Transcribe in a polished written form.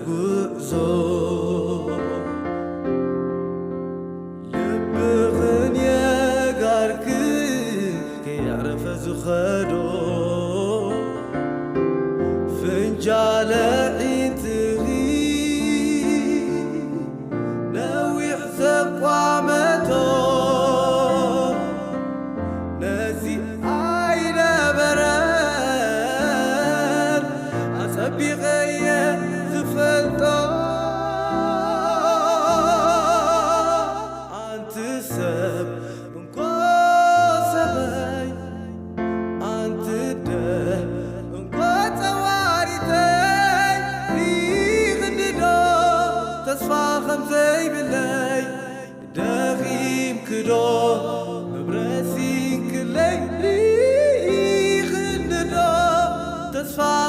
ጉዕዞ ልብኽን የጋርክን ከያዕረፈ ዝኸዶ ፍንጃለ ዒንትኺ ነዊሕ ዘቋመቶ ነዚ ኣይነበረን ኣጸቢቐ